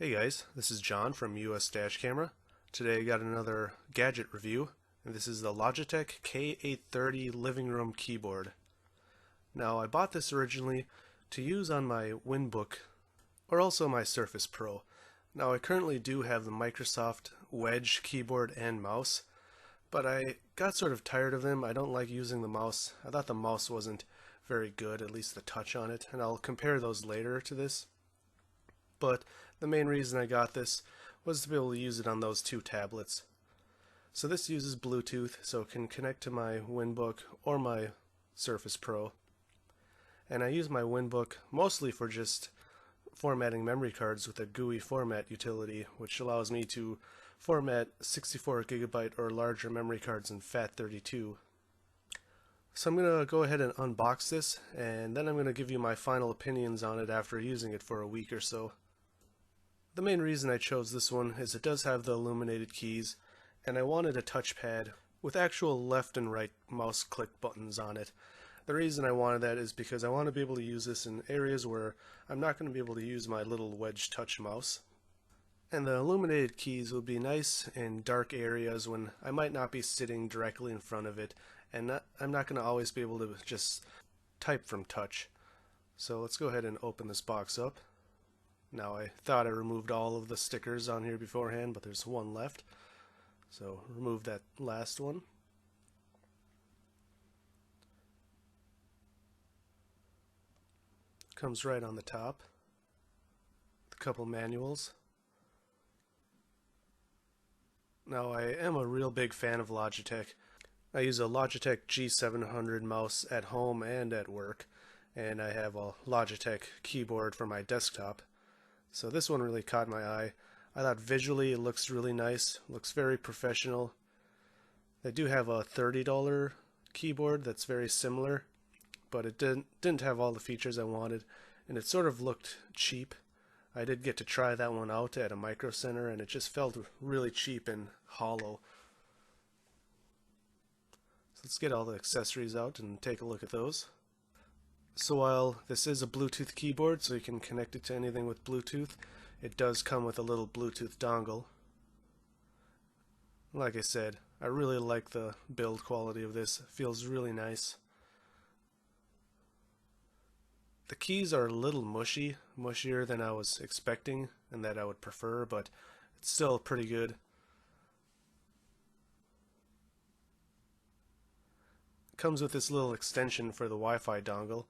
Hey guys, this is John from US Dash Camera. Today I got another gadget review, and this is the Logitech k830 living room keyboard. Now I bought this originally to use on my Winbook or also my Surface Pro. Now I currently do have the Microsoft Wedge keyboard and mouse, but I got sort of tired of them. I don't like using the mouse. I thought the mouse wasn't very good, at least the touch on it, and I'll compare those later to this. But the main reason I got this was to be able to use it on those two tablets. So this uses Bluetooth, so it can connect to my Winbook or my Surface Pro. And I use my Winbook mostly for just formatting memory cards with a GUI format utility, which allows me to format 64 gigabyte or larger memory cards in FAT32. So I'm going to go ahead and unbox this, and then I'm going to give you my final opinions on it after using it for a week or so. The main reason I chose this one is it does have the illuminated keys, and I wanted a touchpad with actual left and right mouse click buttons on it. The reason I wanted that is because I want to be able to use this in areas where I'm not going to be able to use my little Wedge touch mouse. And the illuminated keys will be nice in dark areas when I might not be sitting directly in front of it, and I'm not going to always be able to just type from touch. So let's go ahead and open this box up. Now I thought I removed all of the stickers on here beforehand, but there's one left. So remove that last one. Comes right on the top. A couple manuals. Now I am a real big fan of Logitech. I use a Logitech G700 mouse at home and at work, and I have a Logitech keyboard for my desktop. So this one really caught my eye. I thought visually it looks really nice, looks very professional. They do have a $30 keyboard that's very similar, but it didn't have all the features I wanted, and it sort of looked cheap. I did get to try that one out at a Micro Center, and it just felt really cheap and hollow. So let's get all the accessories out and take a look at those. So while this is a Bluetooth keyboard, so you can connect it to anything with Bluetooth, it does come with a little Bluetooth dongle. Like I said, I really like the build quality of this. It feels really nice. The keys are a little mushier than I was expecting and that I would prefer, but it's still pretty good. It comes with this little extension for the Wi-Fi dongle,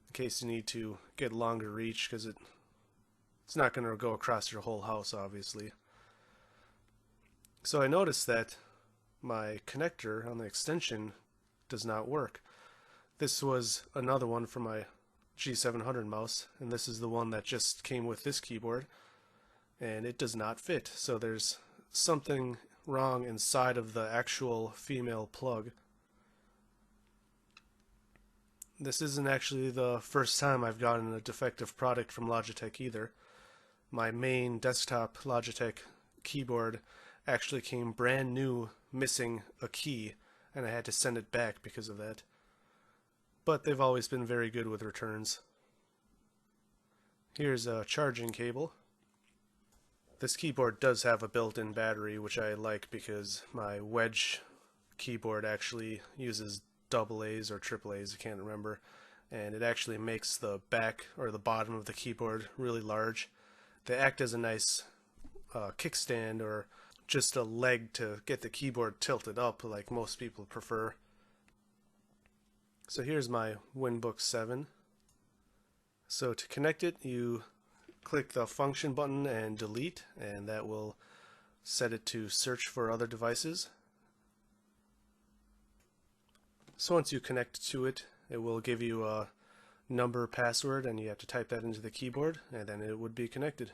in case you need to get longer reach, because it's not going to go across your whole house, obviously. So I noticed that my connector on the extension does not work. This was another one for my G700 mouse, and this is the one that just came with this keyboard, and it does not fit. So there's something wrong inside of the actual female plug. This isn't actually the first time I've gotten a defective product from Logitech either. My main desktop Logitech keyboard actually came brand new missing a key, and I had to send it back because of that. But they've always been very good with returns. Here's a charging cable. This keyboard does have a built-in battery, which I like because my Wedge keyboard actually uses AA's or AAA's, I can't remember, and it actually makes the back or the bottom of the keyboard really large. They act as a nice kickstand or just a leg to get the keyboard tilted up like most people prefer. So here's my Winbook 7. So to connect it, you click the function button and delete, and that will set it to search for other devices. So once you connect to it, it will give you a number password, and you have to type that into the keyboard, and then it would be connected.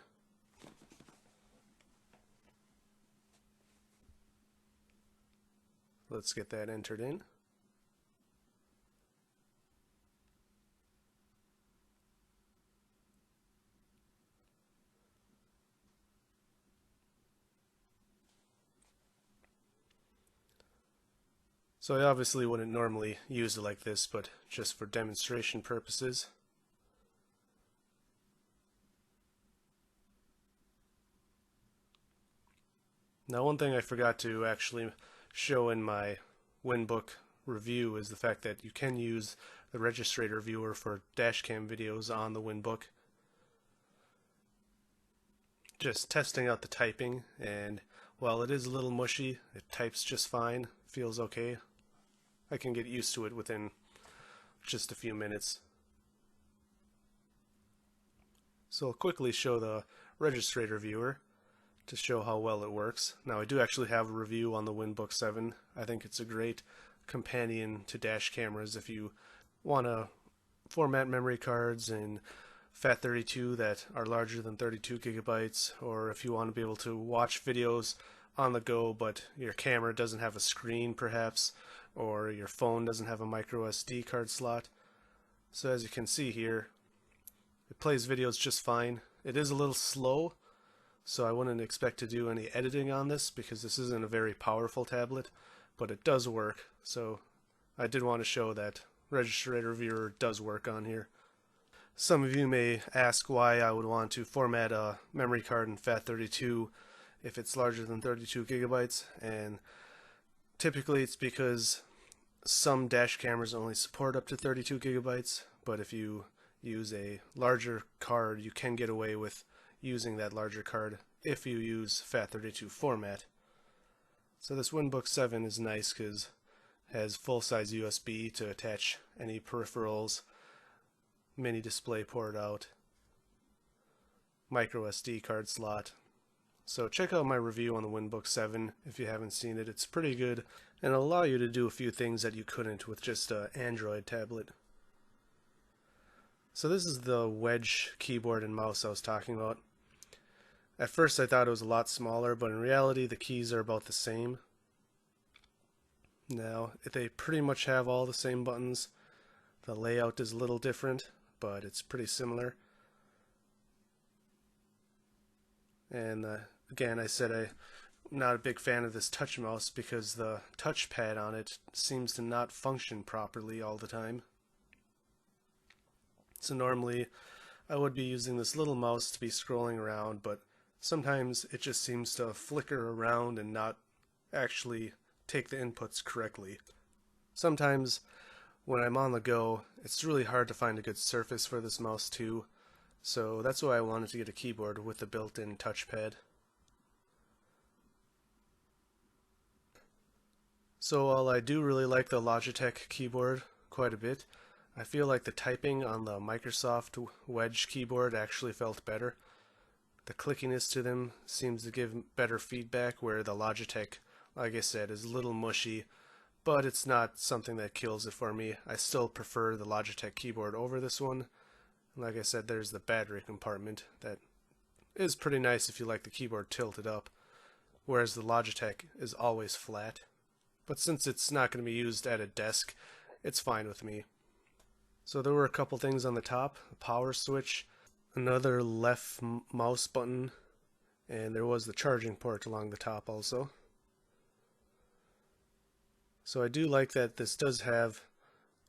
Let's get that entered in. So I obviously wouldn't normally use it like this, but just for demonstration purposes. Now, one thing I forgot to actually show in my WinBook review is the fact that you can use the registrator viewer for dashcam videos on the WinBook. Just testing out the typing, and while it is a little mushy, it types just fine, feels okay. I can get used to it within just a few minutes. So I'll quickly show the registrator viewer to show how well it works. Now, I do actually have a review on the WinBook 7. I think it's a great companion to dash cameras if you want to format memory cards in FAT32 that are larger than 32 gigabytes, or if you want to be able to watch videos on the go but your camera doesn't have a screen perhaps, or your phone doesn't have a micro SD card slot. So as you can see here, it plays videos just fine. It is a little slow, so I wouldn't expect to do any editing on this because this isn't a very powerful tablet, but it does work. So I did want to show that registrator viewer does work on here. Some of you may ask why I would want to format a memory card in FAT32 if it's larger than 32 gigabytes, and typically it's because some dash cameras only support up to 32 gigabytes, but if you use a larger card, you can get away with using that larger card if you use FAT32 format. So this WinBook 7 is nice because it has full-size USB to attach any peripherals, mini display port out, micro SD card slot. So check out my review on the WinBook 7 if you haven't seen it. It's pretty good, and it'll allow you to do a few things that you couldn't with just an Android tablet. So this is the Wedge keyboard and mouse I was talking about. At first I thought it was a lot smaller, but in reality the keys are about the same. Now, they pretty much have all the same buttons. The layout is a little different, but it's pretty similar. And again, I said I'm not a big fan of this touch mouse because the touchpad on it seems to not function properly all the time. So normally I would be using this little mouse to be scrolling around, but sometimes it just seems to flicker around and not actually take the inputs correctly. Sometimes when I'm on the go, it's really hard to find a good surface for this mouse too, so that's why I wanted to get a keyboard with the built-in touchpad. So while I do really like the Logitech keyboard quite a bit, I feel like the typing on the Microsoft Wedge keyboard actually felt better. The clickiness to them seems to give better feedback, where the Logitech, like I said, is a little mushy, but it's not something that kills it for me. I still prefer the Logitech keyboard over this one. Like I said, there's the battery compartment that is pretty nice if you like the keyboard tilted up, whereas the Logitech is always flat. But since it's not going to be used at a desk, it's fine with me. So there were a couple things on the top: a power switch, another left mouse button, and there was the charging port along the top also. So I do like that this does have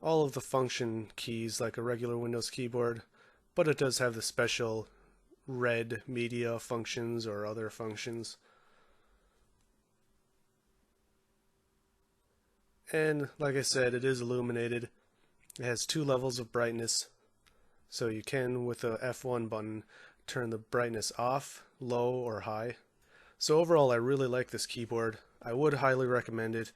all of the function keys like a regular Windows keyboard, but it does have the special red media functions or other functions. And like I said, it is illuminated. It has 2 levels of brightness, so you can, with the F1 button, turn the brightness off, low, or high. So overall, I really like this keyboard. I would highly recommend it,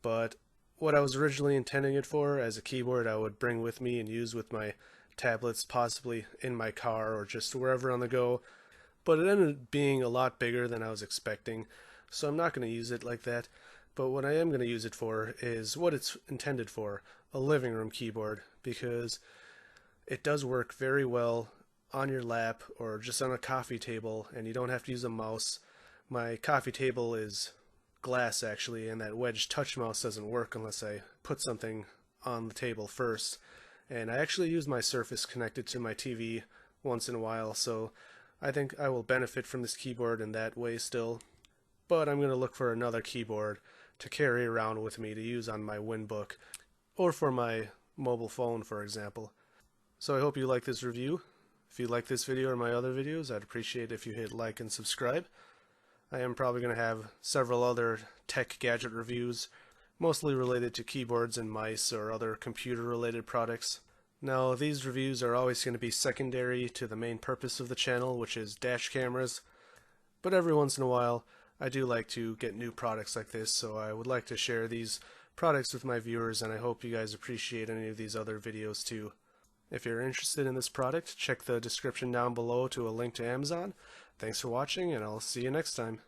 but what I was originally intending it for as a keyboard I would bring with me and use with my tablets, possibly in my car or just wherever on the go, but it ended up being a lot bigger than I was expecting, so I'm not going to use it like that. But what I am going to use it for is what it's intended for, a living room keyboard, because it does work very well on your lap or just on a coffee table, and you don't have to use a mouse. My coffee table is glass actually, and that Wedge touch mouse doesn't work unless I put something on the table first. And I actually use my Surface connected to my TV once in a while, so I think I will benefit from this keyboard in that way still. But I'm going to look for another keyboard to carry around with me to use on my WinBook or for my mobile phone, for example. So I hope you like this review. If you like this video or my other videos, I'd appreciate it if you hit like and subscribe. I am probably going to have several other tech gadget reviews, mostly related to keyboards and mice or other computer-related products. Now, these reviews are always going to be secondary to the main purpose of the channel, which is dash cameras, but every once in a while I do like to get new products like this, so I would like to share these products with my viewers, and I hope you guys appreciate any of these other videos too. If you're interested in this product, check the description down below to a link to Amazon. Thanks for watching, and I'll see you next time.